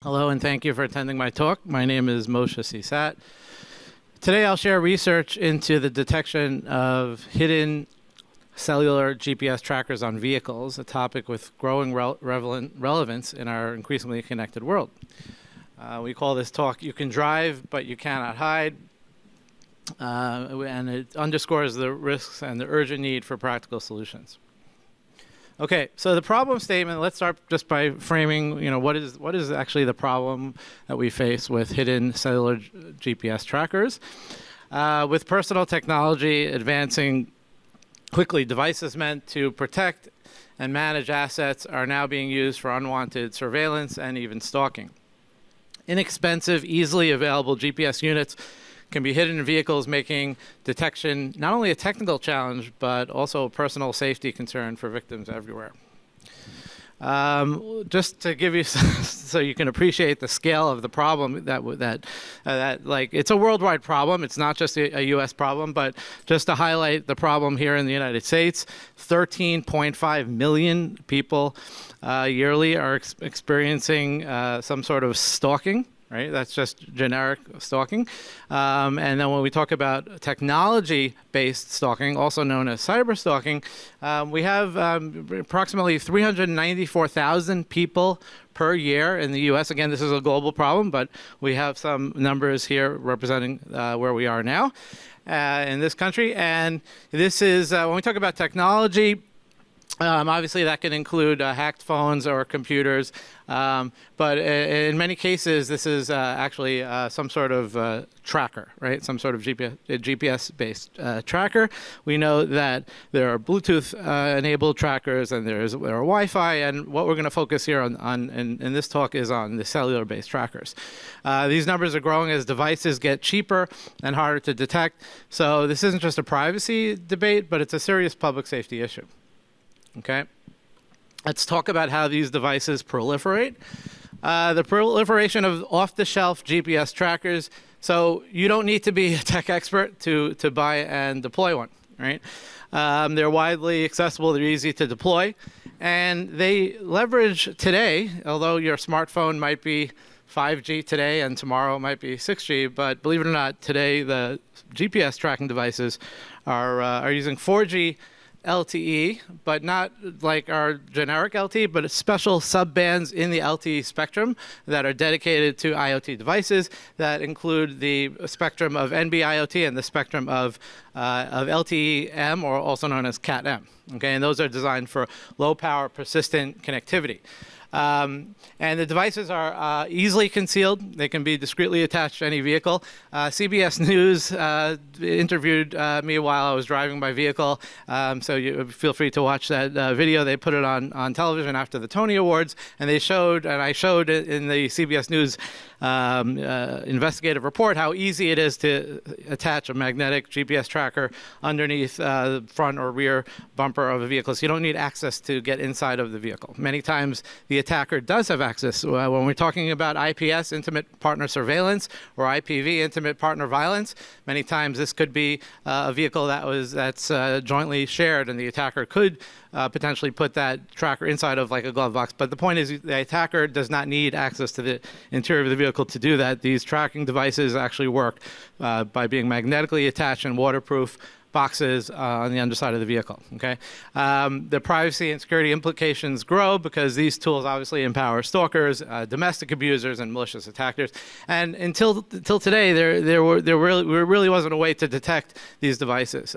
Hello, and thank you for attending my talk. My name is Moshe Satt. Today I'll share research into the detection of hidden cellular GPS trackers on vehicles, a topic with growing relevance in our increasingly connected world. We call this talk, "You Can Drive, But You Cannot Hide," and it underscores the risks and the urgent need for practical solutions. Okay, so the problem statement, let's start just by framing, what is actually the problem that we face with hidden cellular GPS trackers. With personal technology advancing quickly, devices meant to protect and manage assets are now being used for unwanted surveillance and even stalking. Inexpensive, easily available GPS units can be hidden in vehicles, making detection not only a technical challenge, but also a personal safety concern for victims everywhere. Just to give you, so you can appreciate the scale of the problem, it's a worldwide problem. It's not just a U.S. problem, but just to highlight the problem here in the United States, 13.5 million people yearly are experiencing some sort of stalking. Right? That's just generic stalking. And then when we talk about technology-based stalking, also known as cyberstalking, we have approximately 394,000 people per year in the U.S. Again, this is a global problem, but we have some numbers here representing where we are now in this country. And this is, when we talk about technology, obviously, that can include hacked phones or computers, but in many cases, this is actually some sort of tracker, right? Some sort of GPS-based tracker. We know that there are Bluetooth-enabled trackers, and there are Wi-Fi, and what we're going to focus here on in this talk is on the cellular-based trackers. These numbers are growing as devices get cheaper and harder to detect. So this isn't just a privacy debate, but it's a serious public safety issue. Okay, let's talk about how these devices proliferate. The proliferation of off-the-shelf GPS trackers. So you don't need to be a tech expert to buy and deploy one, right? They're widely accessible. They're easy to deploy. And they leverage today, although your smartphone might be 5G today and tomorrow it might be 6G, but believe it or not, today the GPS tracking devices are using 4G LTE, but not like our generic LTE, but special subbands in the LTE spectrum that are dedicated to IoT devices that include the spectrum of NB-IoT and the spectrum of LTE-M, or also known as Cat-M. Okay, and those are designed for low-power, persistent connectivity. And the devices are easily concealed. They can be discreetly attached to any vehicle. CBS News interviewed me while I was driving my vehicle, so you feel free to watch that video. They put it on television after the Tony Awards, and I showed in the CBS News investigative report how easy it is to attach a magnetic GPS tracker underneath the front or rear bumper of a vehicle. So you don't need access to get inside of the vehicle. Many times the attacker does have access. When we're talking about IPS, intimate partner surveillance, or IPV, intimate partner violence, many times this could be a vehicle that's jointly shared, and the attacker could potentially put that tracker inside of like a glove box. But the point is, the attacker does not need access to the interior of the vehicle to do that. These tracking devices actually work by being magnetically attached and waterproof boxes on the underside of the vehicle. Okay, the privacy and security implications grow because these tools obviously empower stalkers, domestic abusers, and malicious attackers. And until today, there really wasn't a way to detect these devices.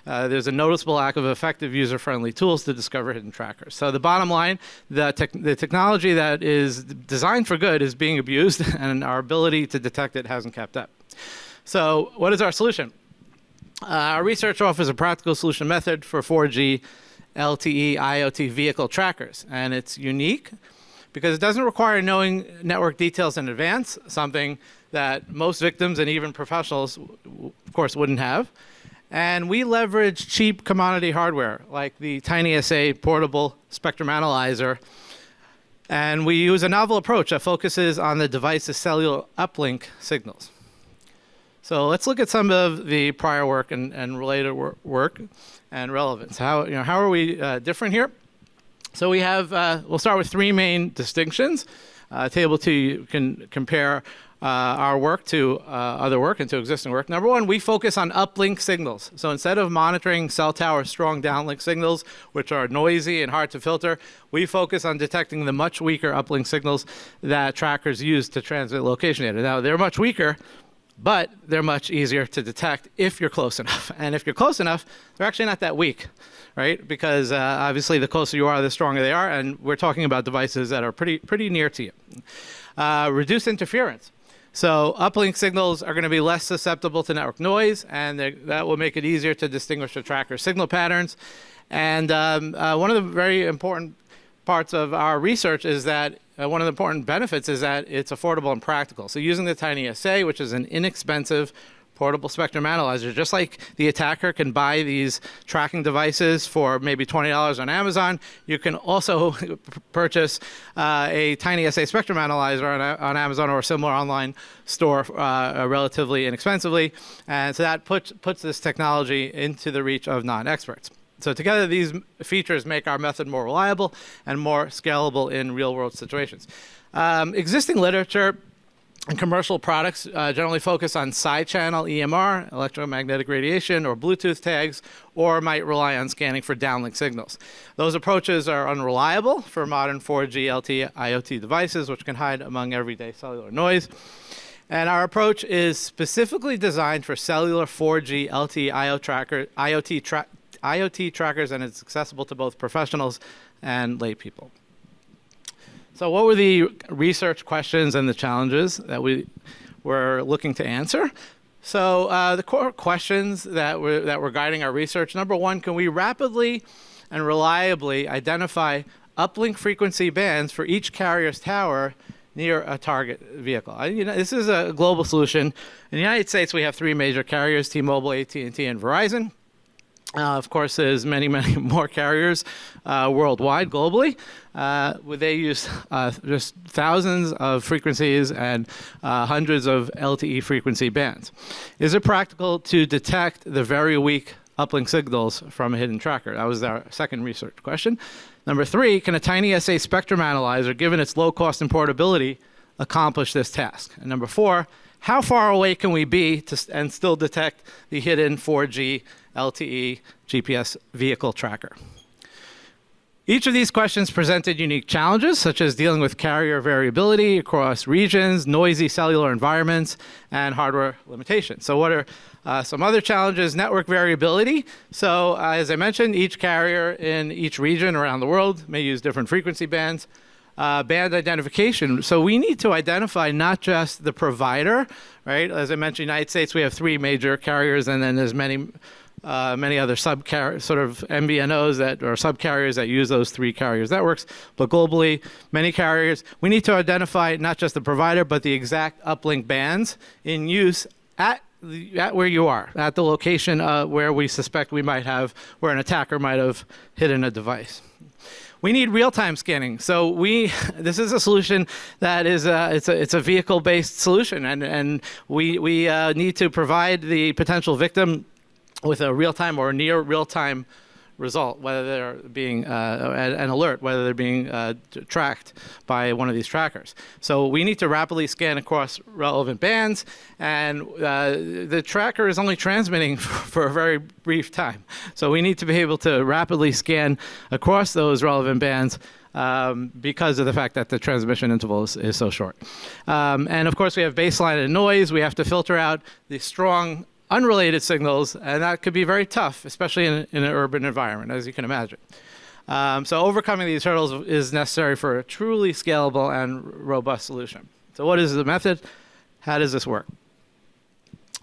There's a noticeable lack of effective user-friendly tools to discover hidden trackers. So the bottom line, the technology that is designed for good is being abused, and our ability to detect it hasn't kept up. So what is our solution? Our research offers a practical solution method for 4G LTE IoT vehicle trackers, and it's unique because it doesn't require knowing network details in advance, something that most victims and even professionals, of course, wouldn't have. And we leverage cheap commodity hardware like the TinySA portable spectrum analyzer, and we use a novel approach that focuses on the device's cellular uplink signals. So let's look at some of the prior work and related work and relevance. How are we different here? So we have, we'll start with three main distinctions. Table 2, you can compare our work to other work and to existing work. Number one, we focus on uplink signals. So instead of monitoring cell tower strong downlink signals, which are noisy and hard to filter, we focus on detecting the much weaker uplink signals that trackers use to transmit location data. Now, they're much weaker, but they're much easier to detect if you're close enough. And if you're close enough, they're actually not that weak, right? Because obviously the closer you are, the stronger they are, and we're talking about devices that are pretty near to you. Reduced interference. So uplink signals are going to be less susceptible to network noise, and that will make it easier to distinguish the tracker signal patterns. And one of the very important parts of our research is that one of the important benefits is that it's affordable and practical. So using the Tiny SA, which is an inexpensive portable spectrum analyzer, just like the attacker can buy these tracking devices for maybe $20 on Amazon, you can also purchase a Tiny SA spectrum analyzer on Amazon or a similar online store relatively inexpensively. And so that puts this technology into the reach of non-experts. So together, these features make our method more reliable and more scalable in real-world situations. Existing literature and commercial products generally focus on side-channel EMR, electromagnetic radiation, or Bluetooth tags, or might rely on scanning for downlink signals. Those approaches are unreliable for modern 4G LTE IoT devices, which can hide among everyday cellular noise. And our approach is specifically designed for cellular 4G LTE IoT trackers, and it's accessible to both professionals and lay people. So what were the research questions and the challenges that we were looking to answer? So the core questions that were guiding our research: number one, can we rapidly and reliably identify uplink frequency bands for each carrier's tower near a target vehicle? This is a global solution. In the United States, we have three major carriers: T-Mobile, AT&T, and Verizon. Of course, there's many more carriers worldwide, globally. They use just thousands of frequencies and hundreds of LTE frequency bands. Is it practical to detect the very weak uplink signals from a hidden tracker? That was our second research question. Number three, can a Tiny SA spectrum analyzer, given its low cost and portability, accomplish this task? And number four, how far away can we be and still detect the hidden 4G LTE GPS vehicle tracker? Each of these questions presented unique challenges, such as dealing with carrier variability across regions, noisy cellular environments, and hardware limitations. So what are some other challenges? Network variability. So as I mentioned, each carrier in each region around the world may use different frequency bands. Band identification. So we need to identify not just the provider, right? As I mentioned, United States, we have three major carriers, and then there's many other sort of MVNOs that are subcarriers that use those three carriers networks. But globally, many carriers, we need to identify not just the provider, but the exact uplink bands in use at where you are, at the location where we suspect where an attacker might have hidden a device. We need real-time scanning. So this is a solution that is it's a vehicle-based solution, and we need to provide the potential victim with a real-time or near real-time result, whether they're being an alert, whether they're being tracked by one of these trackers. So we need to rapidly scan across relevant bands, and the tracker is only transmitting for a very brief time. So we need to be able to rapidly scan across those relevant bands because of the fact that the transmission interval is so short. And of course, we have baseline and noise. We have to filter out the strong unrelated signals, and that could be very tough, especially in an urban environment, as you can imagine. So overcoming these hurdles is necessary for a truly scalable and robust solution. So what is the method? How does this work?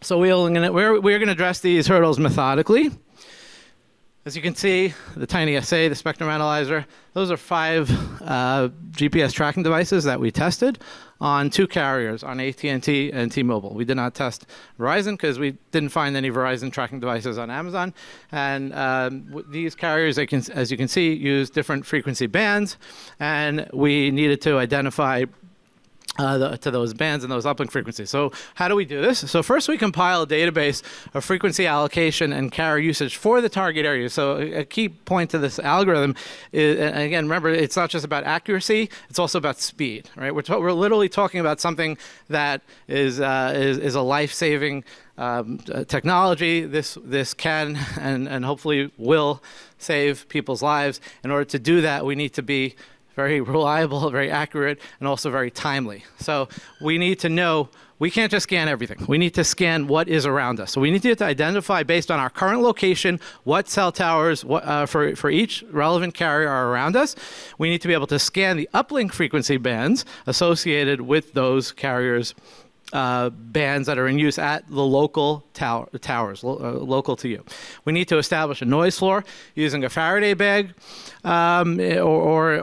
So we're going to address these hurdles methodically. As you can see, the Tiny SA, the spectrum analyzer, those are 5 GPS tracking devices that we tested on 2 carriers, on AT&T and T-Mobile. We did not test Verizon because we didn't find any Verizon tracking devices on Amazon. And these carriers, as you can see, use different frequency bands. And we needed to identify to those bands and those uplink frequencies. So how do we do this? So first we compile a database of frequency allocation and carrier usage for the target area. So a key point to this algorithm is, and again, remember, it's not just about accuracy, it's also about speed, right? We're literally talking about something that is a life-saving technology. This can and hopefully will save people's lives. In order to do that, we need to be very reliable, very accurate, and also very timely. So we need to know, we can't just scan everything. We need to scan what is around us. So we need to identify, based on our current location, what cell towers for each relevant carrier are around us. We need to be able to scan the uplink frequency bands associated with those carriers' bands that are in use at the local towers, local to you. We need to establish a noise floor using a Faraday bag, or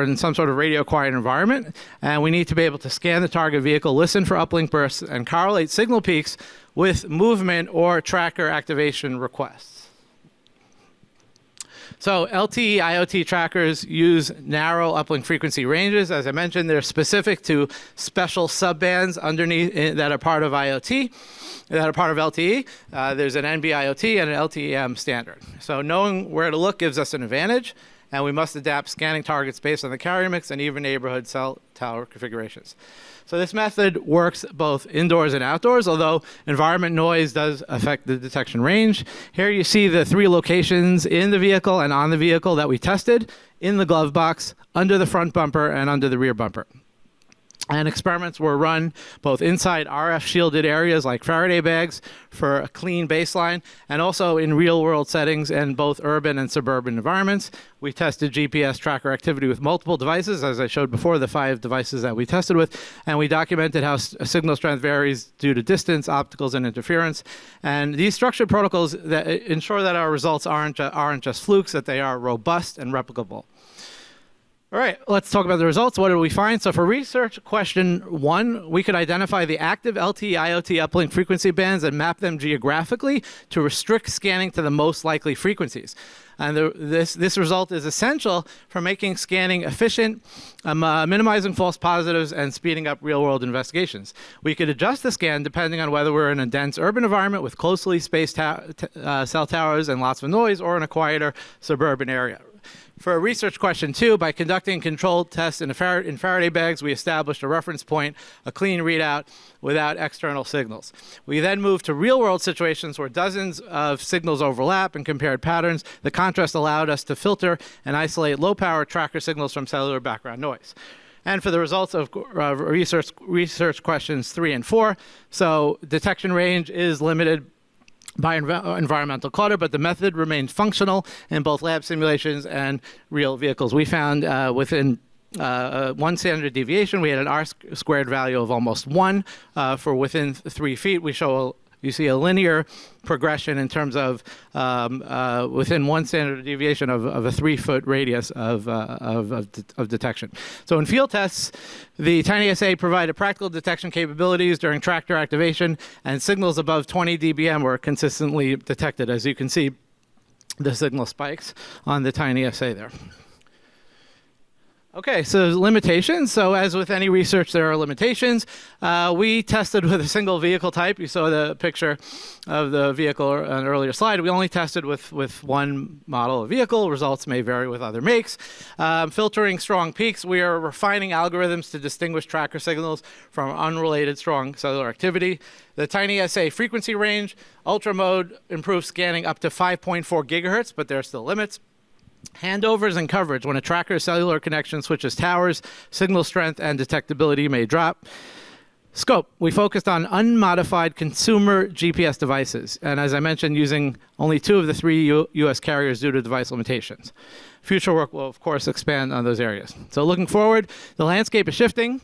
in some sort of radio quiet environment. And we need to be able to scan the target vehicle, listen for uplink bursts, and correlate signal peaks with movement or tracker activation requests. So LTE IoT trackers use narrow uplink frequency ranges. As I mentioned, they're specific to special subbands underneath that are part of IoT, that are part of LTE. There's an NB-IoT and an LTE-M standard. So knowing where to look gives us an advantage, and we must adapt scanning targets based on the carrier mix and even neighborhood cell tower configurations. So this method works both indoors and outdoors, although environment noise does affect the detection range. Here you see the 3 locations in the vehicle and on the vehicle that we tested: in the glove box, under the front bumper, and under the rear bumper. And experiments were run both inside RF shielded areas like Faraday bags for a clean baseline, and also in real world settings in both urban and suburban environments. We tested GPS tracker activity with multiple devices, as I showed before, the 5 devices that we tested with, and we documented how signal strength varies due to distance, opticals, and interference. And these structured protocols that ensure that our results aren't just flukes, that they are robust and replicable. All right, let's talk about the results. What did we find? So for research question 1, we could identify the active LTE IoT uplink frequency bands and map them geographically to restrict scanning to the most likely frequencies. And this result is essential for making scanning efficient, minimizing false positives, and speeding up real-world investigations. We could adjust the scan depending on whether we're in a dense urban environment with closely spaced cell towers and lots of noise, or in a quieter suburban area. For research question 2, by conducting controlled tests in Faraday bags, we established a reference point, a clean readout without external signals. We then moved to real-world situations where dozens of signals overlap and compared patterns. The contrast allowed us to filter and isolate low-power tracker signals from cellular background noise. And for the results of research questions 3 and 4, so detection range is limited by environmental clutter, but the method remained functional in both lab simulations and real vehicles. We found within 1 standard deviation, we had an R-squared value of almost 1 for within 3 feet. You see a linear progression in terms of within 1 standard deviation of a 3-foot radius of detection. So in field tests, the TinySA provided practical detection capabilities during tractor activation, and signals above 20 dBm were consistently detected. As you can see, the signal spikes on the TinySA there. Okay, so limitations. So as with any research, there are limitations. We tested with a single vehicle type. You saw the picture of the vehicle on an earlier slide. We only tested with one model of vehicle. Results may vary with other makes. Filtering strong peaks. We are refining algorithms to distinguish tracker signals from unrelated strong cellular activity. The TinySA frequency range. Ultra mode improves scanning up to 5.4 gigahertz, but there are still limits. Handovers and coverage. When a tracker's cellular connection switches towers, signal strength and detectability may drop. Scope. We focused on unmodified consumer GPS devices, and as I mentioned, using only 2 of the 3 U.S. carriers due to device limitations. Future work will, of course, expand on those areas. So looking forward, the landscape is shifting.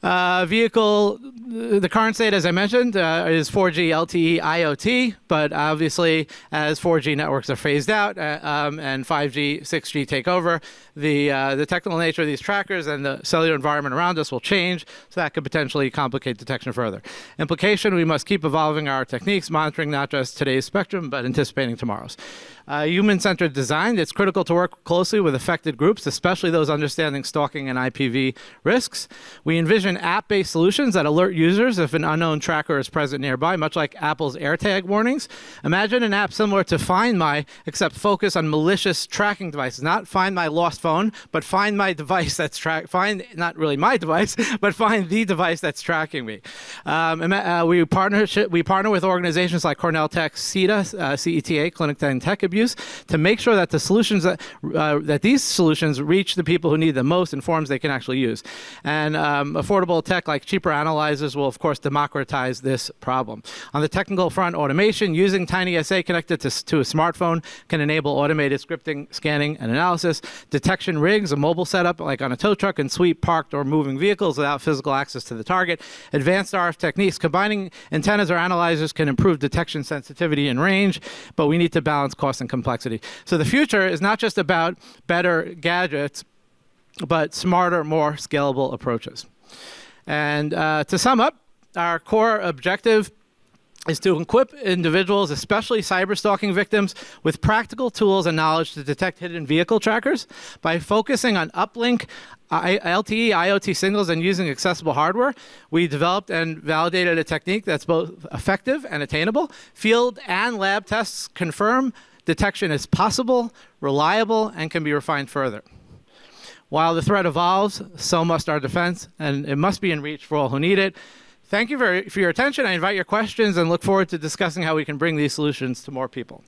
The current state, as I mentioned, is 4G LTE IoT, but obviously as 4G networks are phased out and 5G, 6G take over, the technical nature of these trackers and the cellular environment around us will change, so that could potentially complicate detection further. Implication, we must keep evolving our techniques, monitoring not just today's spectrum, but anticipating tomorrow's. Human-centered design. It's critical to work closely with affected groups, especially those understanding stalking and IPV risks. We envision app-based solutions that alert users if an unknown tracker is present nearby, much like Apple's AirTag warnings. Imagine an app similar to Find My, except focus on malicious tracking devices. Not Find My lost phone, but find my device that's find not really my device, but find the device that's tracking me. We partner with organizations like Cornell Tech, CETA, Clinic 10 Tech Abuse, to make sure that the solutions that these solutions reach the people who need them most in forms they can actually use. And affordable tech like cheaper analyzers will, of course, democratize this problem. On the technical front, automation, using TinySA connected to a smartphone can enable automated scripting, scanning, and analysis. Detection rigs, a mobile setup like on a tow truck, can sweep parked or moving vehicles without physical access to the target. Advanced RF techniques, combining antennas or analyzers can improve detection sensitivity and range, but we need to balance cost and complexity. So the future is not just about better gadgets, but smarter, more scalable approaches. And to sum up, our core objective is to equip individuals, especially cyberstalking victims, with practical tools and knowledge to detect hidden vehicle trackers. By focusing on uplink, LTE IoT signals, and using accessible hardware, we developed and validated a technique that's both effective and attainable. Field and lab tests confirm detection is possible, reliable, and can be refined further. While the threat evolves, so must our defense, and it must be in reach for all who need it. Thank you for your attention. I invite your questions and look forward to discussing how we can bring these solutions to more people.